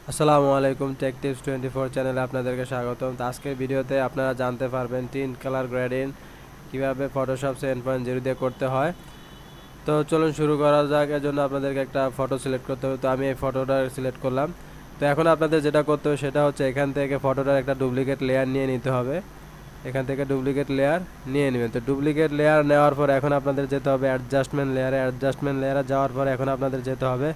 আসসালামু আলাইকুম, take tips 24 চ্যানেলে আপনাদেরকে স্বাগতম। তো আজকের ভিডিওতে আপনারা জানতে পারবেন টিন্ট কালার গ্রেডিং কিভাবে ফটোশপ 7.0 দিয়ে করতে হয়। তো চলুন শুরু করা যাক। এর জন্য আপনাদেরকে একটা ফটো সিলেক্ট করতে হবে। তো আমি এই ফটোটা সিলেক্ট করলাম। তো এখন আপনাদের যেটা করতে হবে সেটা হচ্ছে এখান থেকে ফটোটার একটা ডুপ্লিকেট লেয়ার নিয়ে নিতে হবে। এখান থেকে ডুপ্লিকেট লেয়ার নিয়ে নেবেন। তো ডুপ্লিকেট লেয়ার নেওয়ার পর এখন আপনাদের যেতে হবে অ্যাডজাস্টমেন্ট লেয়ারে যাওয়ার পর এখন আপনাদের যেতে হবে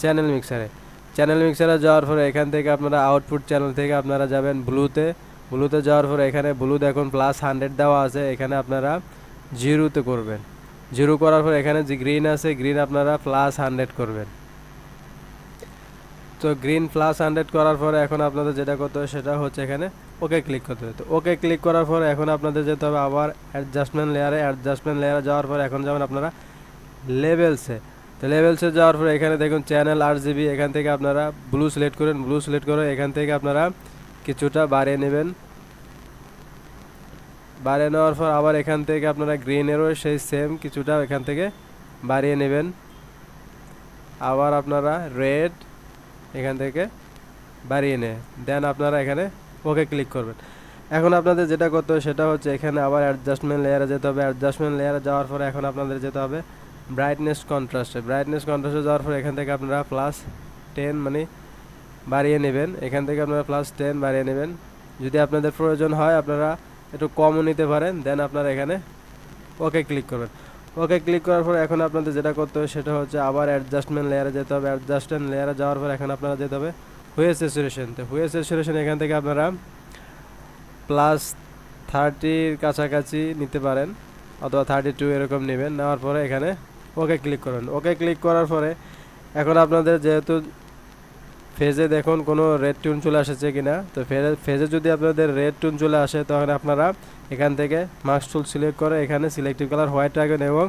চ্যানেল মিক্সারে যাওয়ার পরে এখান থেকে আপনারা আউটপুট চ্যানেল থেকে আপনারা যাবেন ব্লুতে যাওয়ার পরে এখানে ব্লু দেখুন +100 দেওয়া আছে, এখানে আপনারা জিরোতে করবেন। জিরো করার পর এখানে যে গ্রিন আছে গ্রিন আপনারা +100 করবেন। তো গ্রিন +100 করার পরে এখন আপনাদের যেটা করতে হবে সেটা হচ্ছে এখানে ওকে ক্লিক করতে হবে। তো ওকে ক্লিক করার পরে এখন আপনাদের যেতে হবে আবার অ্যাডজাস্টমেন্ট লেয়ারে যাওয়ার পরে এখন যাবেন আপনারা লেভেলসে। তো লেভেলসে যাওয়ার পরে এখানে দেখুন চ্যানেল RGB, এখান থেকে আপনারা ব্লু সিলেক্ট করে এখান থেকে আপনারা কিছুটা বাড়িয়ে নেবেন। বাড়িয়ে নেওয়ার পর আবার এখান থেকে আপনারা গ্রিনেরও সেই সেম কিছুটা এখান থেকে বাড়িয়ে নেবেন। আবার আপনারা রেড এখান থেকে বাড়িয়ে দেন আপনারা এখানে ওকে ক্লিক করবেন। এখন আপনাদের যেটা করতে হবে সেটা হচ্ছে এখানে আবার অ্যাডজাস্টমেন্ট লেয়ারে যেতে হবে। অ্যাডজাস্টমেন্ট লেয়ারে যাওয়ার পরে এখন আপনাদের যেতে হবে ব্রাইটনেস কন্ট্রাস্টে যাওয়ার পরে এখান থেকে আপনারা +10 মানে বাড়িয়ে নেবেন। এখান থেকে আপনারা +10 বাড়িয়ে নেবেন। যদি আপনাদের প্রয়োজন হয় আপনারা একটু কমও নিতে পারেন। দেন আপনারা এখানে ওকে ক্লিক করবেন। ওকে ক্লিক করার পর এখন আপনাদের যেটা করতে হবে সেটা হচ্ছে আবার অ্যাডজাস্টমেন্ট লেয়ারে যেতে হবে। অ্যাডজাস্টমেন্ট লেয়ারে যাওয়ার পর এখন আপনারা যেতে হবে হুয়ে স্যাচুরেশন। তো হুয়ে স্যাচুরেশন এখান থেকে আপনারা +30 কাছাকাছি নিতে পারেন অথবা 32 এরকম নেবেন। নেওয়ার পরে এখানে ওকে ক্লিক করবেন। ওকে ক্লিক করার পরে এখন আপনাদের যেহেতু ফেজে দেখুন কোনো রেড টোন চলে আসছে কিনা। তো ফেজে যদি আপনাদের রেড টোন চলে আসে তখন আপনারা এখান থেকে মাস্ক টুল সিলেক্ট করে এখানে সিলেক্টিভ কালার হোয়াইট রাখবেন এবং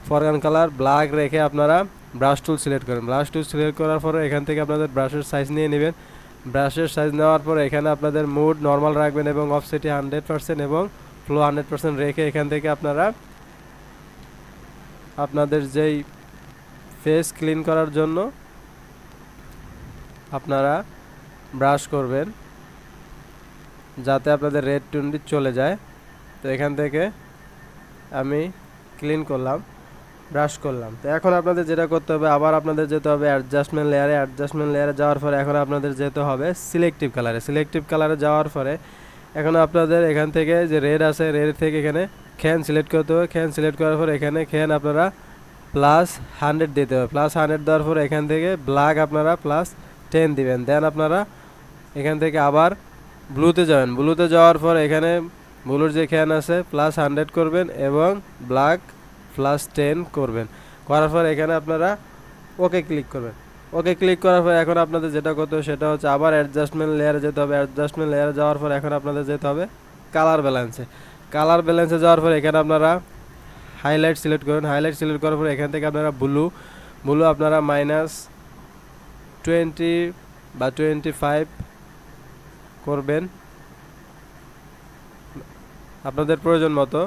ফরগ্রাউন্ড কালার ব্ল্যাক রেখে আপনারা ব্রাশ টুল সিলেক্ট করেন। ব্রাশ টুল সিলেক্ট করার পরে এখান থেকে আপনাদের ব্রাশের সাইজ নিয়ে নেবেন। ব্রাশের সাইজ নেওয়ার পরে এখানে আপনাদের মুড নর্মাল রাখবেন এবং অফসেটি 100% এবং ফ্লো 100% রেখে এখান থেকে আপনারা আপনাদের যেই ফেস ক্লিন করার জন্য আপনারা ব্রাশ করবেন যাতে আপনাদের রেড টোনটি চলে যায়। তো এখান থেকে আমি ক্লিন করলাম, ব্রাশ করলাম। তো এখন আপনাদের যেটা করতে হবে আবার আপনাদের যেতে হবে অ্যাডজাস্টমেন্ট লেয়ারে যাওয়ার পরে এখন আপনাদের যেতে হবে সিলেক্টিভ কালারে যাওয়ার পরে এখন আপনাদের এখান থেকে যে রেড আছে রেড থেকে এখানে খেন সিলেক্ট করতে হবে। খেন সিলেক্ট করার পরে এখানে খেন আপনারা +100 দিতে হবে। +100 দেওয়ার পরে এখান থেকে ব্ল্যাক আপনারা +10 দিবেন। দেন আপনারা এখান থেকে আবার ব্লুতে যাওয়ার পর এখানে ব্লুর যে খেন আছে +100 করবেন এবং ব্ল্যাক +10 করবেন। করার পর এখানে আপনারা ওকে ক্লিক করবেন। ওকে ক্লিক করার পর এখন আপনাদের যেটা করতে হবে সেটা হচ্ছে আবার অ্যাডজাস্টমেন্ট লেয়ারে যেতে হবে। অ্যাডজাস্টমেন্ট লেয়ারে যাওয়ার পর এখন আপনাদের যেতে হবে কালার ব্যালেন্সে যাওয়ার পর এখানে আপনারা হাইলাইট সিলেক্ট করার পর এখান থেকে আপনারা ব্লু আপনারা -20 বা 25 করবেন আপনাদের প্রয়োজন মতো।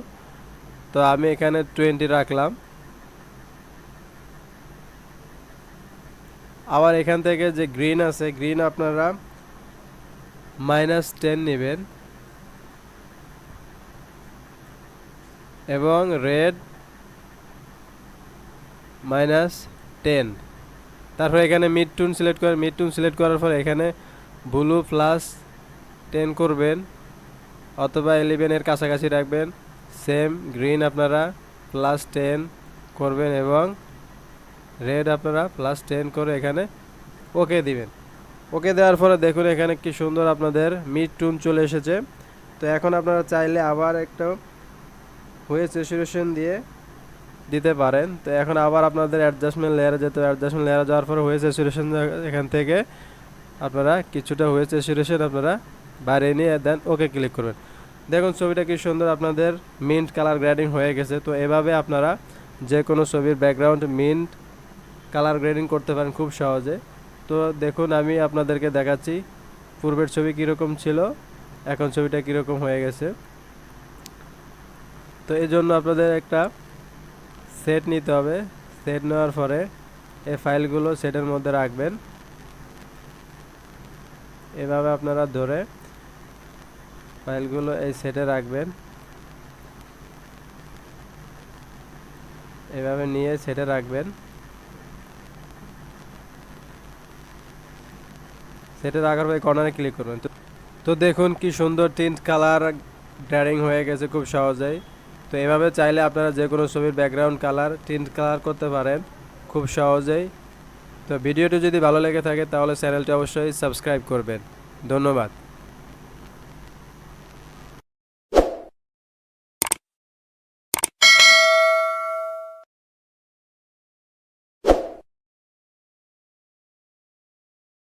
তো আমি এখানে 20 রাখলাম। আবার এখান থেকে যে গ্রিন আছে গ্রিন আপনারা -10 নেবেন এবং রেড -10। তারপর এখানে মিড টুন সিলেক্ট করার পর এখানে ব্লু +10 করবেন অথবা 11 এর কাছাকাছি রাখবেন। সেম গ্রিন আপনারা +10 করবেন এবং রেড আপনারা +10 করে এখানে ওকে দিবেন। ওকে দেওয়ার পরে দেখুন এখানে কি সুন্দর আপনাদের মিড টুন চলে এসেছে। তো এখন আপনারা চাইলে আবার একটা হুয়ে স্যাচুরেশন দিয়ে দিতে পারেন। তো এখন আবার আপনাদের অ্যাডজাস্টমেন্ট লেয়ারে যেতে হবে। অ্যাডজাস্টমেন্ট লেয়ারে যাওয়ার পরে হুয়ে স্যাচুরেশন এখান থেকে আপনারা কিছুটা হুয়ে স্যাচুরেশন আপনারা বাড়িয়ে নিয়ে দেন ওকে ক্লিক করবেন। দেখুন ছবিটা কি সুন্দর আপনাদের মিন্ট কালার গ্রেডিং হয়ে গেছে। তো এভাবে আপনারা যে কোনো ছবির ব্যাকগ্রাউন্ড মিন্ট কালার গ্রেডিং করতে পারেন খুব সহজে। তো দেখুন আমি আপনাদেরকে দেখাচ্ছি পূর্বের ছবি কীরকম ছিল, এখন ছবিটা কীরকম হয়ে গেছে। তো এই জন্য আপনাদের একটা সেট নিতে হবে। সেট নেওয়ার পরে এই ফাইলগুলো সেটের মধ্যে রাখবেন। এভাবে আপনারা ধরে ফাইলগুলো এই সেটে রাখবেন, এভাবে নিয়ে সেটে রাখবেন। সেটে রাখার পরে কর্নারে ক্লিক করবেন। তো দেখুন কি সুন্দর টিন্ট কালার গ্রেডিং হয়ে গেছে খুব সহজেই। তো এভাবে চাইলে আপনারা যে কোনো ছবির ব্যাকগ্রাউন্ড কালার টিন্ট কালার করতে পারেন খুব সহজেই। তো ভিডিওটি যদি ভালো লেগে থাকে তাহলে চ্যানেলটি অবশ্যই সাবস্ক্রাইব করবেন। ধন্যবাদ।